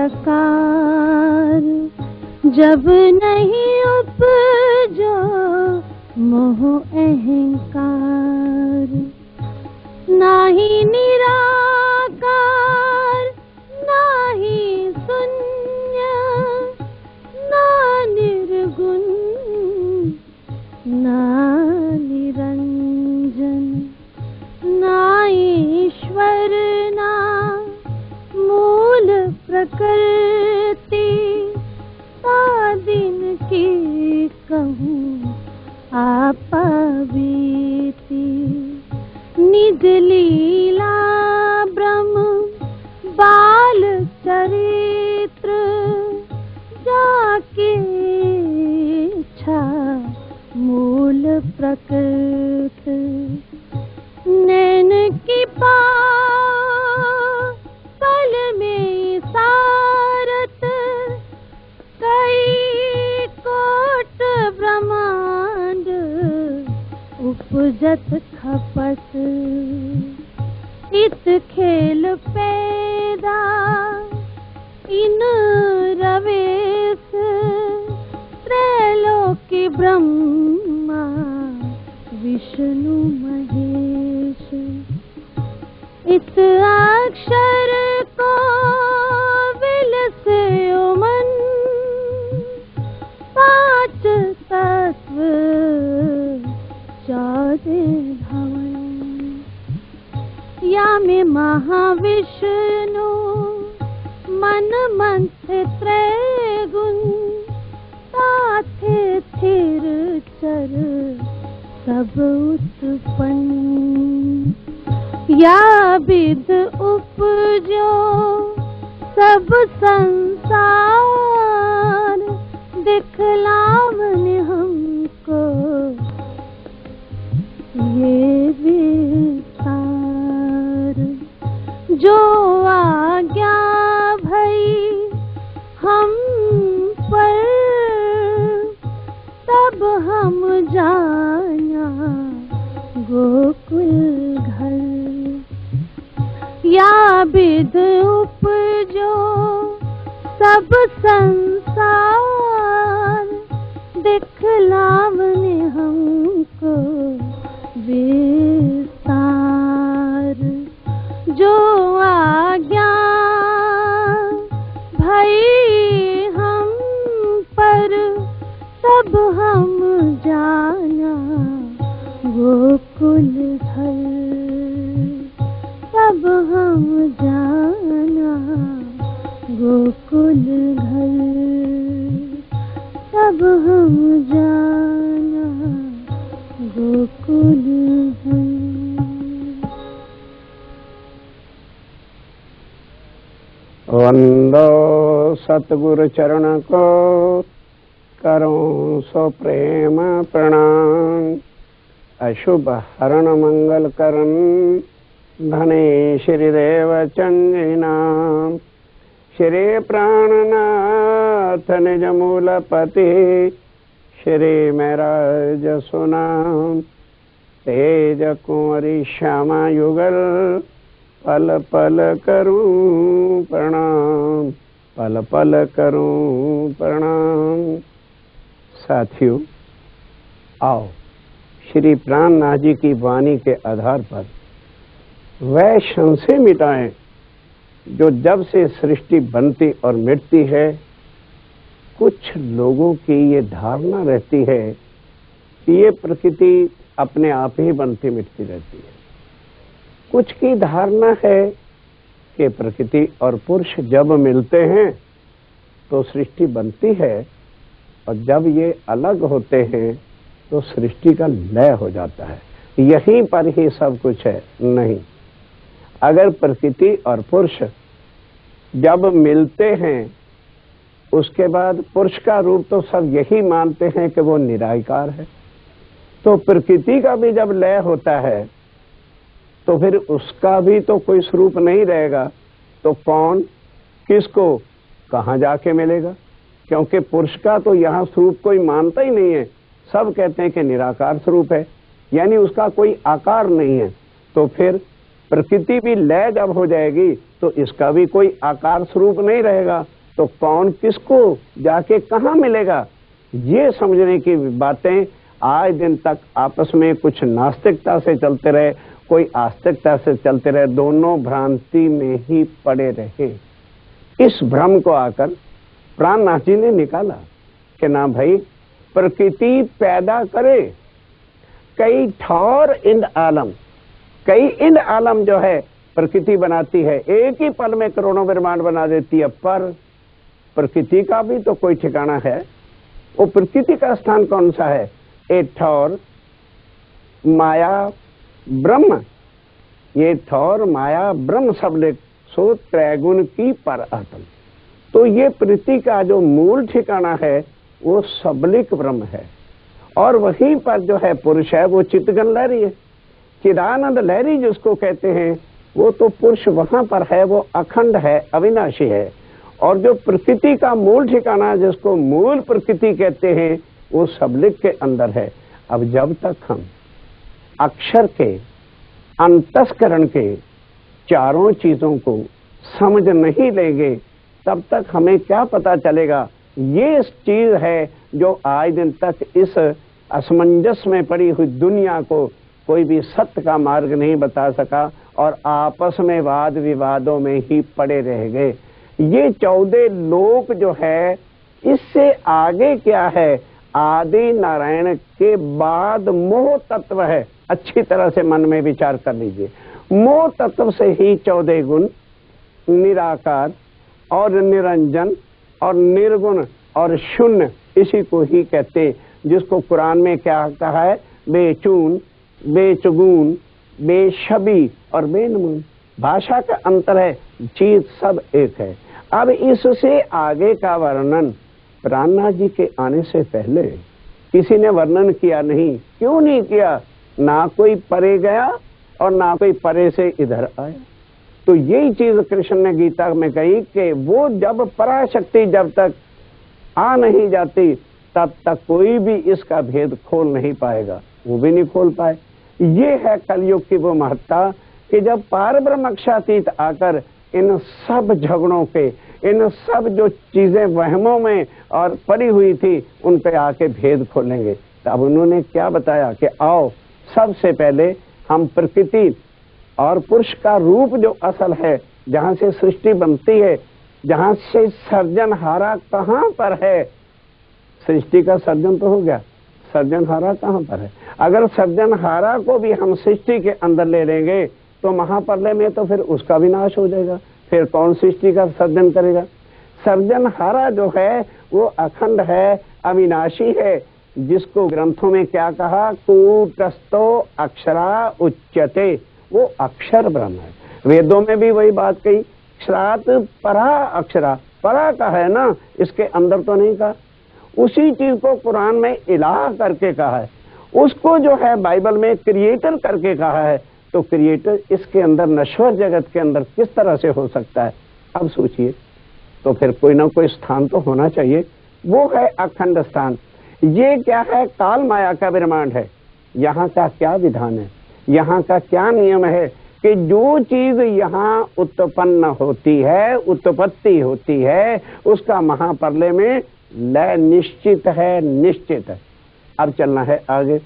प्रकार, जब नहीं उपजो मोह अहंकार। नाही निराकार, नाही शून्य, ना निर्गुण, ना निरंजन, ना ईश्वर, ना मूल प्रकृति। दिन की कहूँ आपा बीती, निज लीला ब्रह्म बाल चरित्र। जाके इच्छा मूल प्रकृति, नैन की पाँव तल में सारत। कई कोट ब्रह्मांड उपजत खपत। इत खेल पैदा इन रवेश, त्रैलोकी ब्रह्मा विष्णु महेश। इस अक्षर को विलस्यो मन, पांच तत्व 14 भवन। या में महाविष्णु मन मंत्र त्रैगुण। ताथे थिर चर सब उत्पन्न। या विद उपजो सब संसार। दिखलावन हमको ये विस्तार। जो आज्ञा भई हम पर, तब हम जाना गोकुल घर। या विद उपजो सब संसार। दिखलावने हमको विस्तार। जो आज्ञा भई हम पर, तब हम जाना गोकुल घर। तब हम जाना गोकुल घर। तब हम जाना गोकुल घर। वंदो सतगुरु चरण को, करूं सो प्रेम प्रणाम। अशुभ हरण मंगल करन, धने श्री देव चंगी नाम। श्री प्राणनाथ निज मूलपति, श्री मेरा जसु नाम। तेज कुंवरी श्यामा युगल, पल पल करूं प्रणाम। पल पल करूं प्रणाम। साथियों, आओ श्री प्राणनाथ जी की वाणी के आधार पर वह संशय मिटाएं जो जब से सृष्टि बनती और मिटती है, कुछ लोगों की ये धारणा रहती है कि ये प्रकृति अपने आप ही बनती मिटती रहती है। कुछ की धारणा है कि प्रकृति और पुरुष जब मिलते हैं तो सृष्टि बनती है, और जब ये अलग होते हैं तो सृष्टि का लय हो जाता है। यहीं पर ही सब कुछ है। नहीं, अगर प्रकृति और पुरुष जब मिलते हैं, उसके बाद पुरुष का रूप तो सब यही मानते हैं कि वो निराकार है। तो प्रकृति का भी जब लय होता है तो फिर उसका भी तो कोई स्वरूप नहीं रहेगा। तो कौन किसको कहाँ जाके मिलेगा? क्योंकि पुरुष का तो यहाँ स्वरूप कोई मानता ही नहीं है। सब कहते हैं कि निराकार स्वरूप है, यानी उसका कोई आकार नहीं है। तो फिर प्रकृति भी लय जब हो जाएगी तो इसका भी कोई आकार स्वरूप नहीं रहेगा। तो कौन किसको जाके कहाँ मिलेगा, ये समझने की बातें आज दिन तक आपस में कुछ नास्तिकता से चलते रहे, कोई आस्तिकता से चलते रहे, दोनों भ्रांति में ही पड़े रहे। इस भ्रम को आकर प्राणनाथ जी ने निकाला कि ना भाई, प्रकृति पैदा करे कई ठौर इंद आलम, कई इंद आलम जो है प्रकृति बनाती है, एक ही पल में करोड़ों ब्रह्मांड बना देती है, पर प्रकृति का भी तो कोई ठिकाना है। वो प्रकृति का स्थान कौन सा है? एक ठौर माया ब्रह्म, ये ठौर माया ब्रह्म शब्द सो त्रैगुण की पर आत्म। तो ये प्रकृति का जो मूल ठिकाना है वो सबलिक ब्रह्म है, और वहीं पर जो है पुरुष है वो चित्तगन लहरी है, चिदानंद लहरी जिसको कहते हैं, वो तो पुरुष वहां पर है, वो अखंड है, अविनाशी है। और जो प्रकृति का मूल ठिकाना जिसको मूल प्रकृति कहते हैं वो सबलिक के अंदर है। अब जब तक हम अक्षर के अंतस्करण के चारों चीजों को समझ नहीं लेंगे तब तक हमें क्या पता चलेगा। ये चीज है जो आज दिन तक इस असमंजस में पड़ी हुई दुनिया को कोई भी सत्य का मार्ग नहीं बता सका, और आपस में वाद विवादों में ही पड़े रह गए। ये 14 लोक जो है, इससे आगे क्या है? आदि नारायण के बाद मोह तत्व है। अच्छी तरह से मन में विचार कर लीजिए। मोह तत्व से ही 14 गुण, निराकार और निरंजन और निर्गुण और शून्य, इसी को ही कहते, जिसको कुरान में क्या कहा है? बेचून, बेचगुन, बेशबी और बेनमून। भाषा का अंतर है, चीज सब एक है। अब इससे आगे का वर्णन प्राणनाथ जी के आने से पहले किसी ने वर्णन किया नहीं। क्यों नहीं किया? ना कोई परे गया और ना कोई परे से इधर आया। तो यही चीज कृष्ण ने गीता में कही कि वो जब पराशक्ति जब तक आ नहीं जाती तब तक कोई भी इसका भेद खोल नहीं पाएगा, वो भी नहीं खोल पाए। ये है कलयुग की वो महत्ता कि जब पार ब्रह्मक्षातीत आकर इन सब झगड़ों के, इन सब जो चीजें वहमों में और पड़ी हुई थी उन पे आके भेद खोलेंगे। तब उन्होंने क्या बताया कि आओ सबसे पहले हम प्रकृति और पुरुष का रूप जो असल है, जहां से सृष्टि बनती है, जहां से सर्जनहारा कहां पर है? सृष्टि का सर्जन तो हो गया, सर्जनहारा कहां पर है? अगर सर्जनहारा को भी हम सृष्टि के अंदर ले लेंगे तो महाप्रलय में तो फिर उसका विनाश हो जाएगा। फिर कौन सृष्टि का सर्जन करेगा? सर्जनहारा जो है वो अखंड है, अविनाशी है, जिसको ग्रंथों में क्या कहा? कूटस्थो अक्षरा उच्यते, वो अक्षर ब्रह्म है। वेदों में भी वही बात कही, अक्षरात परा अक्षरा, परा का है ना, इसके अंदर तो नहीं कहा। उसी चीज को कुरान में इलाह करके कहा है, उसको जो है बाइबल में क्रिएटर करके कहा है। तो क्रिएटर इसके अंदर, नश्वर जगत के अंदर किस तरह से हो सकता है? अब सोचिए। तो फिर कोई ना कोई स्थान तो होना चाहिए, वो है अखंड स्थान। ये क्या है? काल माया का ब्रह्मांड है। यहाँ का क्या विधान है, यहाँ का क्या नियम है कि जो चीज यहाँ उत्पन्न होती है, उत्पत्ति होती है, उसका महाप्रलय में लय निश्चित है, निश्चित है। अब चलना है आगे।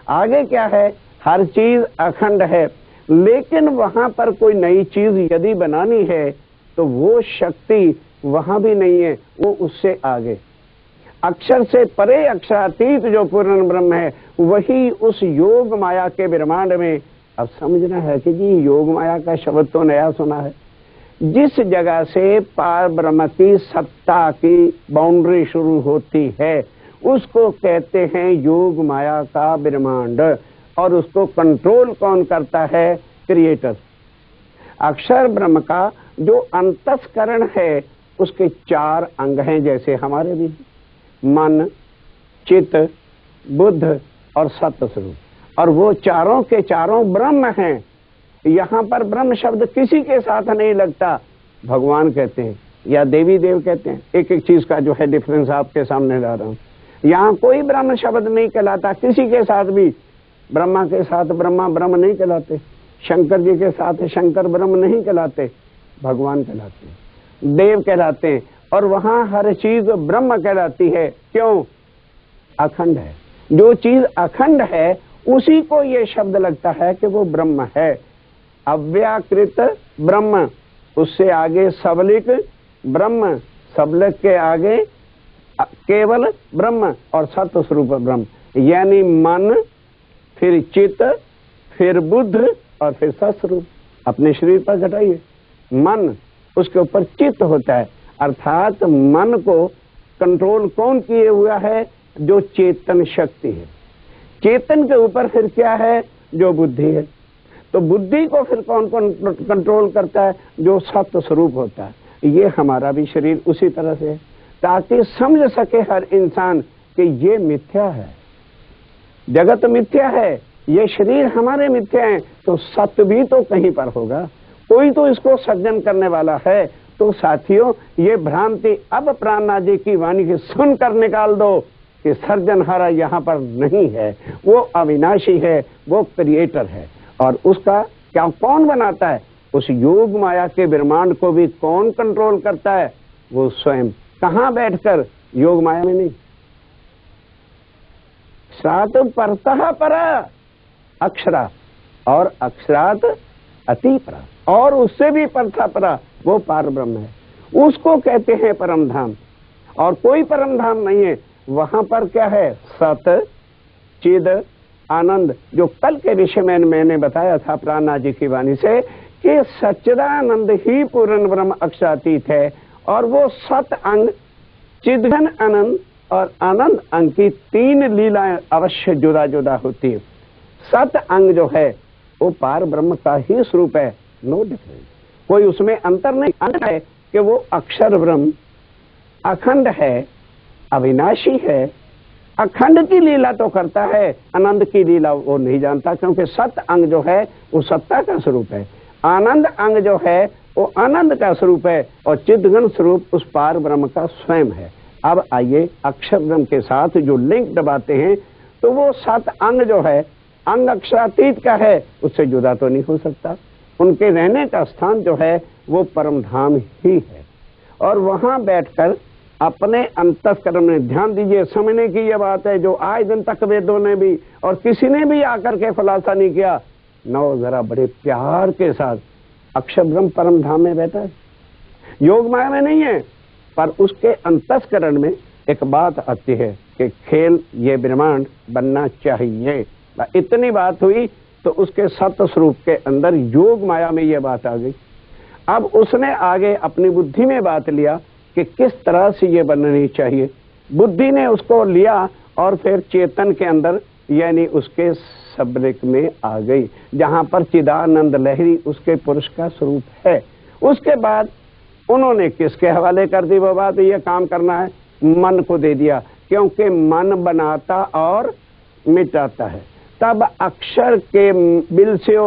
आगे क्या है? हर चीज अखंड है, लेकिन वहां पर कोई नई चीज यदि बनानी है तो वो शक्ति वहां भी नहीं है, वो उससे आगे। अक्षर से परे अक्षरातीत जो पूर्ण ब्रह्म है, वही उस योग माया के ब्रह्मांड में। अब समझना है कि जी योग माया का शब्द तो नया सुना है। जिस जगह से पार ब्रह्म की सत्ता की बाउंड्री शुरू होती है उसको कहते हैं योग माया का ब्रह्मांड, और उसको कंट्रोल कौन करता है? क्रिएटर। अक्षर ब्रह्म का जो अंतस्करण है उसके 4 अंग हैं, जैसे हमारे भी मन, चित्त, बुद्ध और सत्य स्वरूप, और वो चारों के चारों ब्रह्म हैं। यहाँ पर ब्रह्म शब्द किसी के साथ नहीं लगता, भगवान कहते हैं या देवी देव कहते हैं। एक एक चीज का जो है डिफरेंस आपके सामने ला रहा हूं। यहाँ कोई ब्रह्म शब्द नहीं कहलाता किसी के साथ भी। ब्रह्मा के साथ ब्रह्मा ब्रह्म नहीं कहलाते, शंकर जी के साथ शंकर ब्रह्म नहीं कहलाते, भगवान कहलाते हैं, देव कहलाते हैं। और वहां हर चीज ब्रह्म कहलाती है। क्यों? अखंड है। जो चीज अखंड है उसी को ये शब्द लगता है कि वो ब्रह्म है। अव्याकृत ब्रह्म, उससे आगे सबलिक ब्रह्म, सबलिक के आगे केवल ब्रह्म और सत्य स्वरूप ब्रह्म। यानी मन, फिर चित्त, फिर बुद्ध और फिर सत्स्वरूप। अपने शरीर पर घटाइए, मन, उसके ऊपर चित्त होता है, अर्थात मन को कंट्रोल कौन किए हुआ है? जो चेतन शक्ति है। चेतन के ऊपर फिर क्या है? जो बुद्धि है। तो बुद्धि को फिर कौन कौन कंट्रोल करता है? जो सत्य स्वरूप होता है। ये हमारा भी शरीर उसी तरह से है, ताकि समझ सके हर इंसान कि ये मिथ्या है, जगत मिथ्या है, ये शरीर हमारे मिथ्या है, तो सत्य भी तो कहीं पर होगा, कोई तो इसको सृजन करने वाला है। तो साथियों, ये भ्रांति अब प्राणनाथ जी की वाणी की सुनकर निकाल दो कि सर्जनहारा यहाँ पर नहीं है, वो अविनाशी है, वो क्रिएटर है। और उसका क्या कौन बनाता है? उस योग माया के ब्रह्मांड को भी कौन कंट्रोल करता है? वो स्वयं। कहाँ बैठकर? योग माया में नहीं। सात परतः परा अक्षरा, और अक्षरात अति परा, और उससे भी परतः परा वो पार ब्रह्म है। उसको कहते हैं परम धाम, और कोई परम धाम नहीं है। वहां पर क्या है? सत, चिद, आनंद। जो कल के विषय में मैंने बताया था प्राणनाथ जी की वाणी से कि सच्चिदानंद ही पूर्ण ब्रह्म अक्षरातीत है, और वो सत अंग, चिदघन आनंद और आनंद अंग की तीन लीलाएं अवश्य जुदा जुदा होती है। सत अंग जो है वो पार ब्रह्म का ही स्वरूप है, नो डिफरेंस, कोई उसमें अंतर नहीं। अंतर है कि वो अक्षर ब्रह्म अखंड है, अविनाशी है, अखंड की लीला तो करता है, आनंद की लीला वो नहीं जानता, क्योंकि सत अंग जो है वो सत्ता का स्वरूप है, आनंद अंग जो है वो आनंद का स्वरूप है, और चिद्घन स्वरूप उस पार ब्रह्म का स्वयं है। अब आइए अक्षर ब्रह्म के साथ जो लिंक दबाते हैं, तो वो सत अंग जो है अंग अक्षरातीत का है, उससे जुदा तो नहीं हो सकता। उनके रहने का स्थान जो है वो परम धाम ही है, और वहां बैठकर अपने अंतःकरण में ध्यान दीजिए। समझने की यह बात है जो आज दिन तक वेदों ने भी और किसी ने भी आकर के खुलासा नहीं किया। नौ जरा बड़े प्यार के साथ अक्षर ब्रह्म परम धाम में बैठा है, योग माया में नहीं है। पर उसके अंतःकरण में एक बात आती है कि खेल ये ब्रह्मांड बनना चाहिए, इतनी बात हुई तो उसके सत्य स्वरूप के अंदर योग माया में ये बात आ गई। अब उसने आगे अपनी बुद्धि में बात लिया कि किस तरह से ये बननी चाहिए। बुद्धि ने उसको लिया और फिर चेतन के अंदर यानी उसके सबलिक में आ गई, जहां पर चिदानंद लहरी उसके पुरुष का स्वरूप है। उसके बाद उन्होंने किसके हवाले कर दी वो बात? ये काम करना है, मन को दे दिया, क्योंकि मन बनाता और मिटाता है। तब अक्षर के बिल से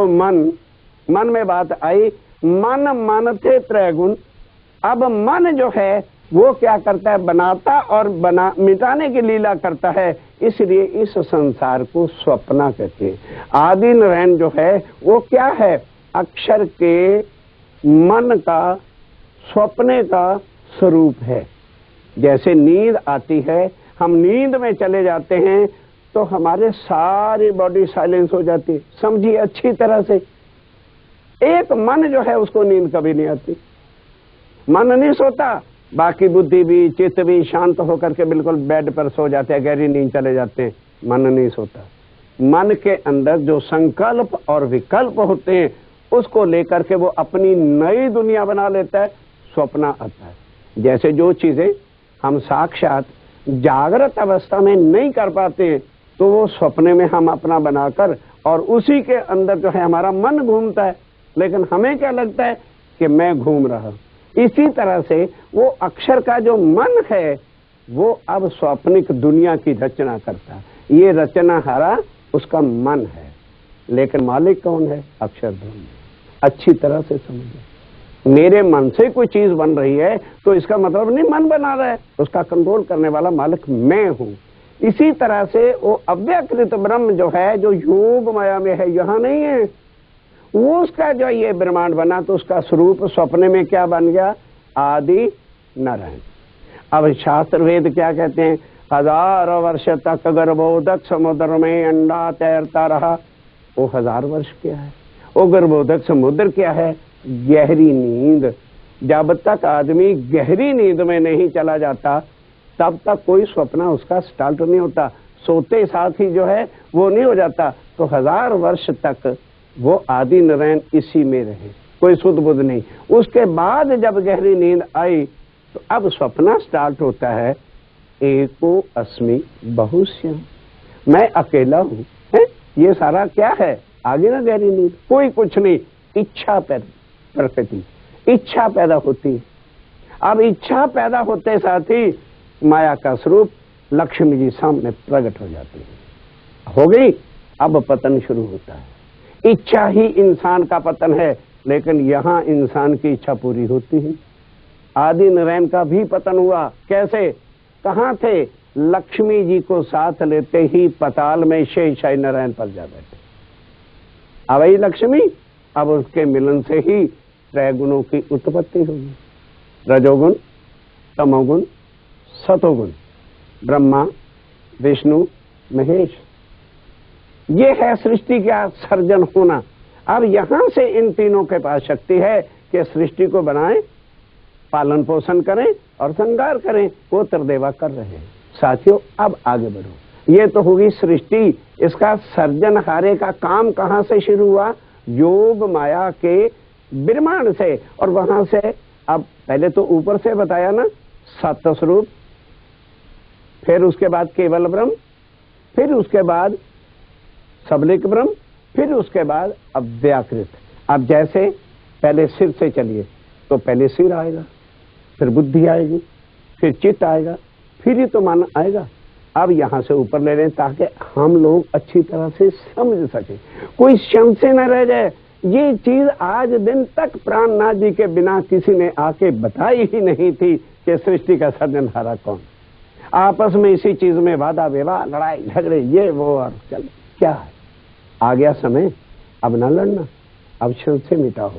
मन में बात आई, मन थे त्रैगुण। अब मन जो है वो क्या करता है? बनाता और मिटाने की लीला करता है, इसलिए इस संसार को स्वप्न कहते हैं। आदि नारायण जो है वो क्या है? अक्षर के मन का स्वप्ने का स्वरूप है। जैसे नींद आती है, हम नींद में चले जाते हैं तो हमारे सारी बॉडी साइलेंस हो जाती है, समझिए अच्छी तरह से। एक मन जो है उसको नींद कभी नहीं आती, मन नहीं सोता, बाकी बुद्धि भी चित्त भी शांत होकर के बिल्कुल बेड पर सो जाते हैं, गहरी नींद चले जाते हैं, मन नहीं सोता। मन के अंदर जो संकल्प और विकल्प होते हैं उसको लेकर के वो अपनी नई दुनिया बना लेता है, स्वप्न आता है। जैसे जो चीजें हम साक्षात जागृत अवस्था में नहीं कर पाते हैं तो वो स्वप्ने में हम अपना बनाकर और उसी के अंदर जो है हमारा मन घूमता है, लेकिन हमें क्या लगता है कि मैं घूम रहा। इसी तरह से वो अक्षर का जो मन है वो अब स्वप्निक दुनिया की रचना करता है, ये रचनाहारा उसका मन है, लेकिन मालिक कौन है? अक्षर ब्रह्म। अच्छी तरह से समझिए, मेरे मन से कोई चीज बन रही है तो इसका मतलब नहीं मन बना रहा है, उसका कंट्रोल करने वाला मालिक मैं हूं। इसी तरह से वो अव्यकृत ब्रह्म जो है, जो योग माया में है, यहां नहीं है, वो उसका जो ये ब्रह्मांड बना तो उसका स्वरूप स्वप्न में क्या बन गया? आदि नारायण। अब शास्त्र वेद क्या कहते हैं? 1000 वर्ष तक गर्भोदक समुद्र में अंडा तैरता रहा। वो 1000 वर्ष क्या है? वो गर्भोदक समुद्र क्या है? गहरी नींद। जब तक आदमी गहरी नींद में नहीं चला जाता तब तक कोई स्वप्न उसका स्टार्ट नहीं होता। सोते साथ ही जो है वो नहीं हो जाता। तो 1000 वर्ष तक वो आदि नारायण इसी में रहे, कोई सुध बुध नहीं। उसके बाद जब गहरी नींद आई तो अब स्वप्न स्टार्ट होता है। एको अस्मि बहुश्यम, मैं अकेला हूं। ये सारा क्या है? आगे ना गहरी नींद, कोई कुछ नहीं। इच्छा पैदा, प्रकृति इच्छा पैदा होती है। अब इच्छा पैदा होते साथ ही माया का स्वरूप लक्ष्मी जी सामने प्रकट हो जाती है। हो गई, अब पतन शुरू होता है। इच्छा ही इंसान का पतन है, लेकिन यहाँ इंसान की इच्छा पूरी होती है। आदि नारायण का भी पतन हुआ। कैसे? कहाँ थे? लक्ष्मी जी को साथ लेते ही पाताल में शेषाई नारायण पर जा बैठे। अब वही लक्ष्मी, अब उसके मिलन से ही त्रैगुणों की उत्पत्ति होगी। रजोगुण, तमोगुण, सतोगुण, ब्रह्मा, विष्णु, महेश। ये है सृष्टि का सर्जन होना। अब यहां से इन तीनों के पास शक्ति है कि सृष्टि को बनाएं, पालन पोषण करें और श्रृंगार करें। वो त्रिदेवा कर रहे हैं। साथियों, अब आगे बढ़ो। ये तो होगी सृष्टि। इसका सर्जन हारे का काम कहां से शुरू हुआ? योग माया के विरमाण से। और वहां से अब पहले तो ऊपर से बताया ना, सत्य स्वरूप, फिर उसके बाद केवल ब्रह्म, फिर उसके बाद सबलिक ब्रह्म, फिर उसके बाद अव्याकृत। अब जैसे पहले सिर से चलिए तो पहले सिर आएगा, फिर बुद्धि आएगी, फिर चित्त आएगा, फिर ही तो मन आएगा। अब यहां से ऊपर ले लें ताकि हम लोग अच्छी तरह से समझ सके, कोई संशय न रह जाए। ये चीज आज दिन तक प्राणनाथ जी के बिना किसी ने आके बताई ही नहीं थी कि सृष्टि का सर्जनहारा कौन। आपस में इसी चीज में वादा विवाद, लड़ाई झगड़े, ये वो, और चल क्या है। आ गया समय, अब न लड़ना, अब संशय मिटाओ।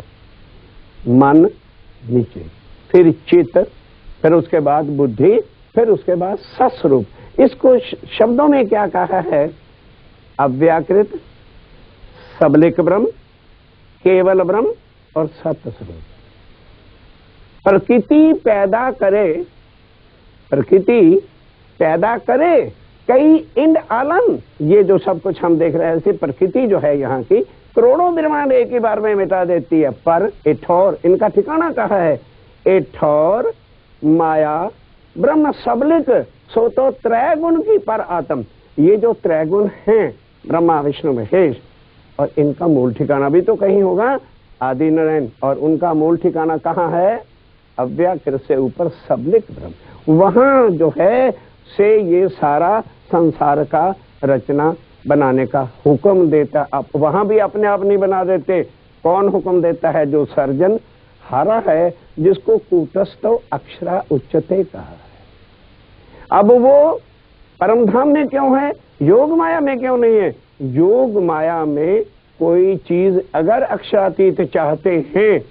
मन नीचे, फिर चित्त, फिर उसके बाद बुद्धि, फिर उसके बाद सस्वरूप। इसको शब्दों में क्या कहा है? अव्याकृत, सबलिक ब्रह्म, केवल ब्रह्म और सत्य स्वरूप। प्रकृति पैदा करे, प्रकृति पैदा करे कई इंड आलम। ये जो सब कुछ हम देख रहे हैं, ऐसी प्रकृति जो है यहाँ की करोड़ों ब्रह्मांड एक ही बार में मिटा देती है। पर एठौर, इनका ठिकाना कहाँ है? एठौर माया ब्रह्म सबलिक, सो तो त्रैगुण की पर आत्म। ये जो त्रैगुण हैं, ब्रह्मा विष्णु महेश, और इनका मूल ठिकाना भी तो कहीं होगा, आदि नारायण। और उनका मूल ठिकाना कहाँ है? अव्याकृत से ऊपर सबलिक ब्रह्म। वहां जो है से ये सारा संसार का रचना बनाने का हुक्म देता। अब वहां भी अपने आप नहीं बना देते। कौन हुक्म देता है? जो सर्जन हारा है, जिसको कूटस्थ अक्षरा उच्चते कहा है। अब वो परमधाम में क्यों है? योग माया में क्यों नहीं है? योग माया में कोई चीज अगर अक्षरातीत चाहते हैं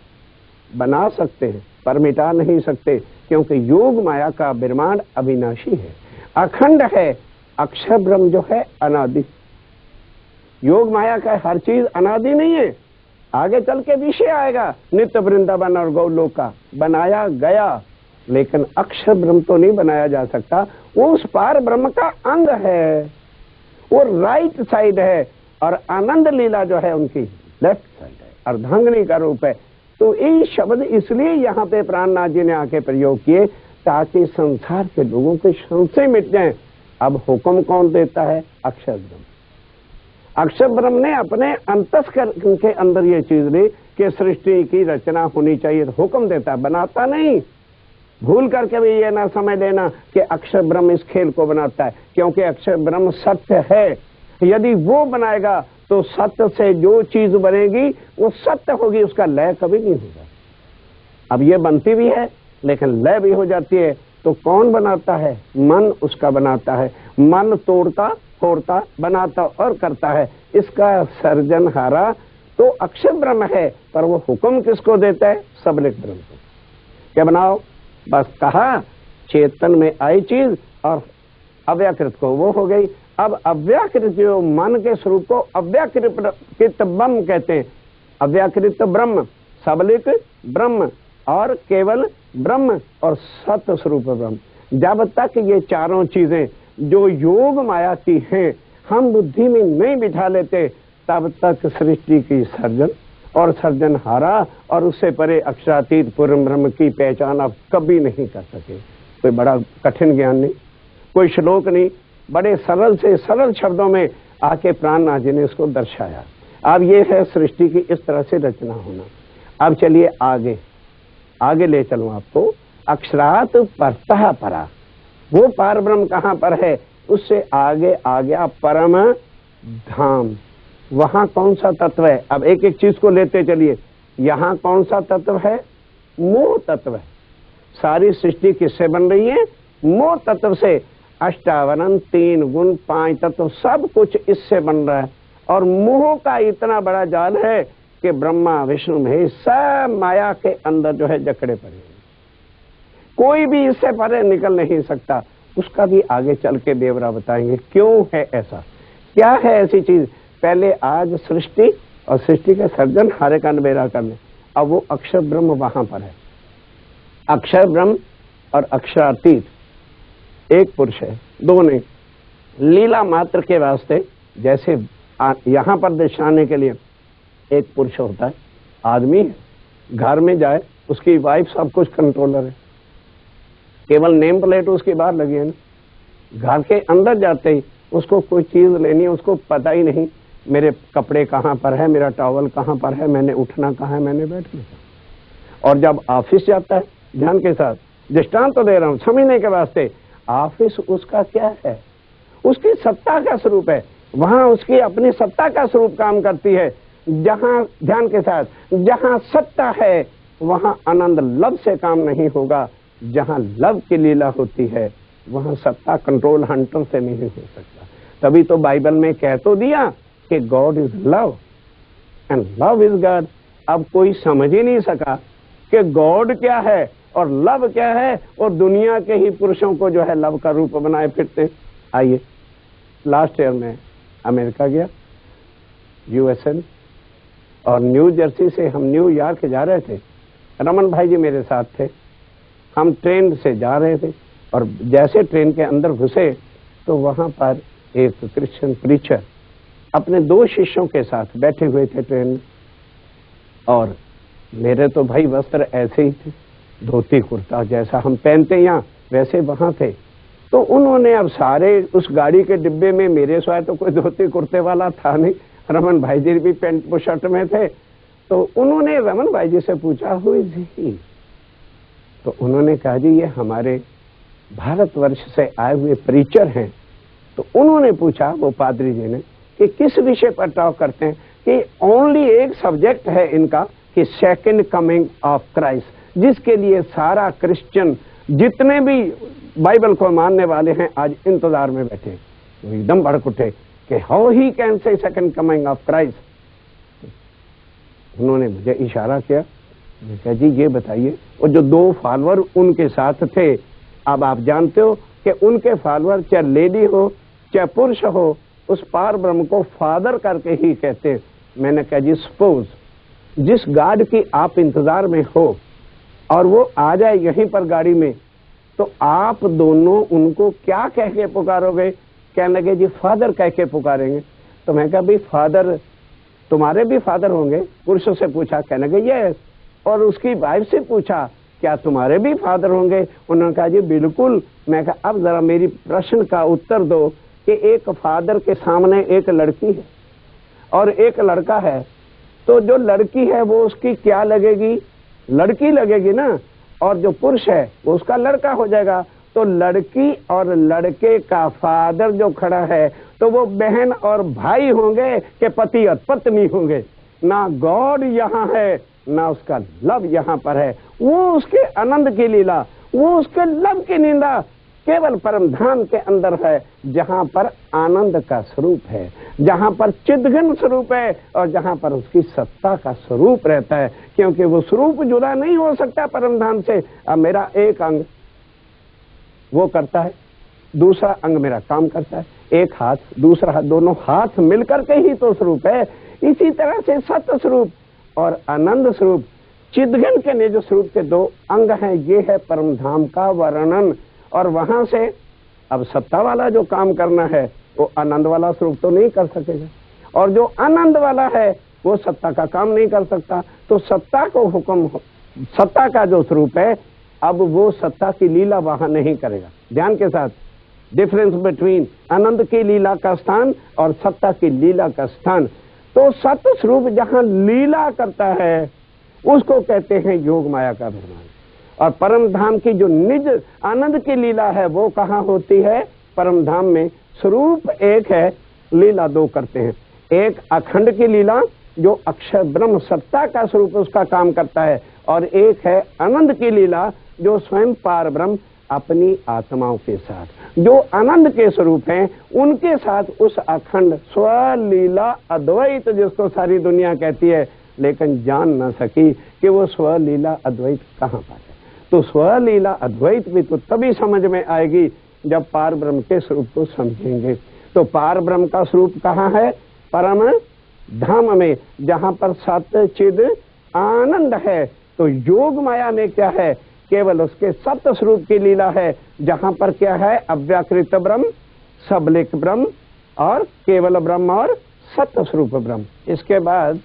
बना सकते हैं, पर मिटा नहीं सकते, क्योंकि योग माया का ब्रह्मांड अविनाशी है, अखंड है। अक्षर ब्रह्म जो है अनादि। योग माया का हर चीज अनादि नहीं है। आगे चल के विषय आएगा, नित्य वृंदावन और गौलोक का बनाया गया, लेकिन अक्षर ब्रह्म तो नहीं बनाया जा सकता। वो उस पार ब्रह्म का अंग है, वो राइट साइड है, और आनंद लीला जो है उनकी लेफ्ट साइड है, अर्धांगिनी का रूप है। तो ये शब्द इसलिए यहाँ पे प्राणनाथ जी ने आके प्रयोग किए ताकि संसार के लोगों के संशय मिट जाएं। अब हुक्म कौन देता है? अक्षर ब्रह्म। अक्षर ब्रह्म ने अपने अंतस्करण के अंदर ये चीज ली कि सृष्टि की रचना होनी चाहिए, तो हुक्म देता है, बनाता नहीं। भूल करके भी ये ना समझ लेना कि अक्षर ब्रह्म इस खेल को बनाता है, क्योंकि अक्षर ब्रह्म सत्य है। यदि वो बनाएगा तो सत्य से जो चीज बनेगी वो सत्य होगी, उसका लय कभी नहीं होगा। अब ये बनती भी है लेकिन लय भी हो जाती है। तो कौन बनाता है? मन उसका बनाता है। मन तोड़ता फोड़ता बनाता और करता है। इसका सर्जनहारा तो अक्षर ब्रह्म है, पर वो हुक्म किसको देता है? सबलिक ब्रह्म को। क्या बनाओ? बस कहा चेतन में आई चीज और अव्याकृत को वो हो गई। अब अव्याकृत जो मन के स्वरूप को अव्याकृत ब्रह्म कहते हैं। अव्याकृत ब्रह्म, सबलिक ब्रह्म और केवल ब्रह्म और सत स्वरूप ब्रह्म। जब तक ये चारों चीजें जो योग माया की हैं हम बुद्धि में नहीं बिठा लेते, तब तक सृष्टि की सर्जन और सर्जनहारा और उससे परे अक्षरातीत पूर्ण ब्रह्म की पहचान आप कभी नहीं कर सके। कोई बड़ा कठिन ज्ञान नहीं, कोई श्लोक नहीं, बड़े सरल से सरल शब्दों में आके प्राणनाथ जी ने इसको दर्शाया। अब ये है सृष्टि की इस तरह से रचना होना। अब चलिए आगे ले चलूं आपको। अक्षरात परतः परा, वो पार ब्रह्म कहाँ पर है? उससे आगे आ गया परम धाम। वहां कौन सा तत्व है? अब एक एक चीज को लेते चलिए। यहाँ कौन सा तत्व है? मोह तत्व है। सारी सृष्टि किससे बन रही है? मोह तत्व से। अष्टावरण, 3 गुण, 5 तत्व, सब कुछ इससे बन रहा है। और मोह का इतना बड़ा जाल है कि ब्रह्मा विष्णु महेश सब माया के अंदर जो है जकड़े पड़े, कोई भी इससे परे निकल नहीं सकता। उसका भी आगे चल के देवरा बताएंगे क्यों है ऐसा, क्या है ऐसी चीज। पहले आज सृष्टि और सृष्टि के सर्जन हारे का नबेरा करने। अब वो अक्षर ब्रह्म वहां पर है। अक्षर ब्रह्म और अक्षरातीत एक पुरुष है, दो नहीं। लीला मात्र के वास्ते जैसे यहाँ पर दर्शाने के लिए एक पुरुष होता है, आदमी है, घर में जाए उसकी वाइफ सब कुछ कंट्रोलर है, केवल नेम प्लेट उसकी बाहर लगी है ना। घर के अंदर जाते ही उसको कोई चीज लेनी है, उसको पता ही नहीं मेरे कपड़े कहाँ पर है, मेरा टॉवल कहाँ पर है, मैंने उठना कहाँ है, मैंने बैठना कहाँ। और जब ऑफिस जाता है, ध्यान के साथ दृष्टांत तो दे रहा हूँ समझने के वास्ते, ऑफिस उसका क्या है? उसकी सत्ता का स्वरूप है। वहां उसकी अपनी सत्ता का स्वरूप काम करती है। जहां, ध्यान के साथ, जहां सत्ता है वहां आनंद लव से काम नहीं होगा। जहां लव की लीला होती है वहां सत्ता कंट्रोल हंटर से नहीं हो सकता। तभी तो बाइबल में कह तो दिया कि God is love and love is God. अब कोई समझ ही नहीं सका कि गॉड क्या है और लव क्या है, और दुनिया के ही पुरुषों को जो है लव का रूप बनाए फिरते। आइए, लास्ट ईयर में अमेरिका गया, यूएसए, और न्यू जर्सी से हम न्यूयॉर्क जा रहे थे। रमन भाई जी मेरे साथ थे। हम ट्रेन से जा रहे थे और जैसे ट्रेन के अंदर घुसे तो वहां पर एक क्रिश्चियन प्रीचर अपने 2 शिष्यों के साथ बैठे हुए थे ट्रेन में। और मेरे तो भाई वस्त्र ऐसे ही थे, धोती कुर्ता जैसा हम पहनते यहाँ वैसे वहां थे। तो उन्होंने अब सारे उस गाड़ी के डिब्बे में, मेरे सिवाय तो कोई धोती कुर्ते वाला था नहीं, रमन भाई जी भी पैंट शर्ट में थे। तो उन्होंने रमन भाई जी से पूछा, हु इज ही? तो उन्होंने कहा, जी ये हमारे भारतवर्ष से आए हुए प्रीचर हैं। तो उन्होंने पूछा, वो पादरी जी ने, कि किस विषय पर टॉक करते हैं? कि ओनली एक सब्जेक्ट है इनका कि सेकंड कमिंग ऑफ क्राइस्ट, जिसके लिए सारा क्रिश्चियन जितने भी बाइबल को मानने वाले हैं आज इंतजार में बैठे। तो एकदम भड़क उठे कि how he can say second coming of Christ. उन्होंने मुझे इशारा किया, मैं कहा, जी ये बताइए। और जो 2 फॉलोअर उनके साथ थे, अब आप जानते हो कि उनके फॉलोअर चाहे लेडी हो चाहे पुरुष हो, उस पार ब्रह्म को फादर करके ही कहते हैं। मैंने कहा, जी सपोज जिस गार्ड की आप इंतजार में हो और वो आ जाए यहीं पर गाड़ी में, तो आप दोनों उनको क्या कह के पुकारोगे? कहने लगे, जी फादर कह के पुकारेंगे। तो मैं कहा, भाई फादर, तुम्हारे भी फादर होंगे? पुरुषों से पूछा, कहने लगे यस। और उसकी वाइफ से पूछा, क्या तुम्हारे भी फादर होंगे? उन्होंने कहा, जी बिल्कुल। मैं कहा, अब जरा मेरी प्रश्न का उत्तर दो कि एक फादर के सामने एक लड़की है और एक लड़का है, तो जो लड़की है वो उसकी क्या लगेगी? लड़की लगेगी ना, और जो पुरुष है वो उसका लड़का हो जाएगा। तो लड़की और लड़के का फादर जो खड़ा है, तो वो बहन और भाई होंगे कि पति और पत्नी होंगे? ना गॉड यहाँ है ना उसका लव यहाँ पर है। वो उसके आनंद की लीला, वो उसके लव की निंदा केवल परम धाम के अंदर है, जहां पर आनंद का स्वरूप है, जहां पर चिद्घन स्वरूप है और जहां पर उसकी सत्ता का स्वरूप रहता है। क्योंकि वो स्वरूप जुदा नहीं हो सकता परम धाम से। अब मेरा एक अंग वो करता है, दूसरा अंग मेरा काम करता है, एक हाथ दूसरा हाथ, दोनों हाथ मिलकर के ही तो स्वरूप है। इसी तरह से सत्य स्वरूप और आनंद स्वरूप चिदघन के निज स्वरूप के दो अंग हैं। ये है परम धाम का वर्णन। और वहां से अब सत्ता वाला जो काम करना है वो आनंद वाला स्वरूप तो नहीं कर सकेगा, और जो आनंद वाला है वो सत्ता का काम नहीं कर सकता। तो सत्ता को हुक्म, सत्ता का जो स्वरूप है अब वो सत्ता की लीला वहां नहीं करेगा। ध्यान के साथ, डिफरेंस बिटवीन आनंद की लीला का स्थान और सत्ता की लीला का स्थान। तो सत्य स्वरूप जहां लीला करता है उसको कहते हैं योग माया का अभिमान। और परम धाम की जो निज आनंद की लीला है वो कहाँ होती है? परम धाम में। स्वरूप एक है, लीला दो करते हैं। एक अखंड की लीला जो अक्षर ब्रह्म सत्ता का स्वरूप उसका काम करता है, और एक है आनंद की लीला जो स्वयं पार ब्रह्म अपनी आत्माओं के साथ जो आनंद के स्वरूप हैं उनके साथ उस अखंड स्वलीला अद्वैत जिसको सारी दुनिया कहती है, लेकिन जान न सकी कि वो स्वलीला अद्वैत कहाँ पर है। तो स्वलीला अद्वैत भी तो तभी समझ में आएगी जब पार ब्रह्म के स्वरूप को समझेंगे। तो पार ब्रह्म का स्वरूप कहाँ है? परम धाम में, जहाँ पर सत्य चिद आनंद है। तो योग माया में क्या है? केवल उसके सत्य स्वरूप की लीला है, जहाँ पर क्या है? अव्याकृत ब्रह्म, सबलिक ब्रह्म और केवल ब्रह्म और सत्य स्वरूप ब्रह्म। इसके बाद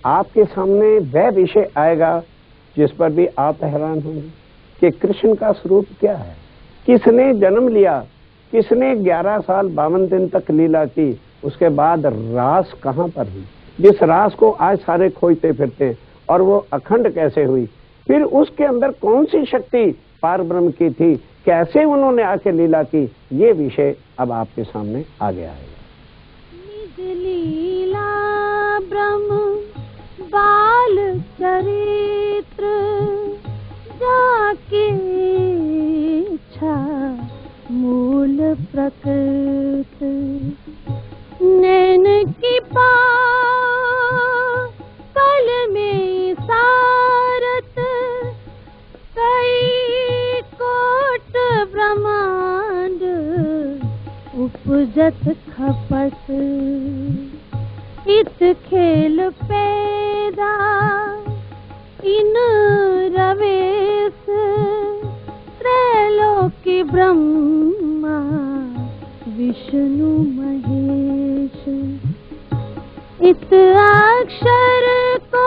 आपके सामने वह विषय आएगा जिस पर भी आप हैरान होंगे कि कृष्ण का स्वरूप क्या है, किसने जन्म लिया, किसने 11 साल 52 दिन तक लीला की, उसके बाद रास कहाँ पर हुई, जिस रास को आज सारे खोजते फिरते हैं, और वो अखंड कैसे हुई, फिर उसके अंदर कौन सी शक्ति पार ब्रह्म की थी, कैसे उन्होंने आके लीला की, ये विषय अब आपके सामने आ गया है। निज लीला ब्रह्म बाल चरित्र जाके इच्छा मूल प्रकृत नैन की कल में सारत कई कोट ब्रह्मांड उपजत खपत इत खेल पैदा इन रवेश त्रैलोकी ब्रह्मा विष्णु महेश इत अक्षर को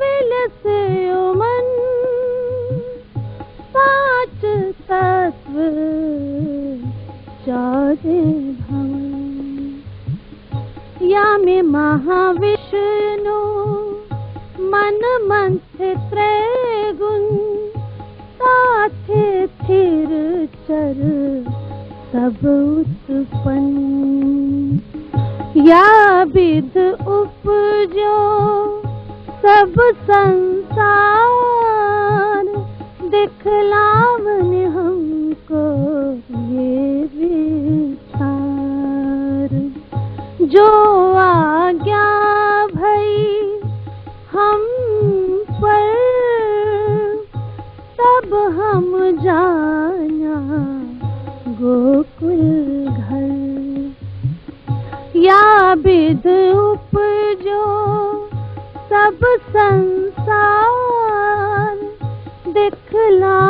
विलस्यो मन पांच तत्व 14 भवन या में महाविष्णु मन मंथ त्रैगुण साथे थिर चर सब उत्पन्न या विध उपजो सब संसार दिखलावन हमको ये विचार जो आज्ञा भई हम पर तब हम जाना गोकुल घर या विध उपजो सब संसार दिखला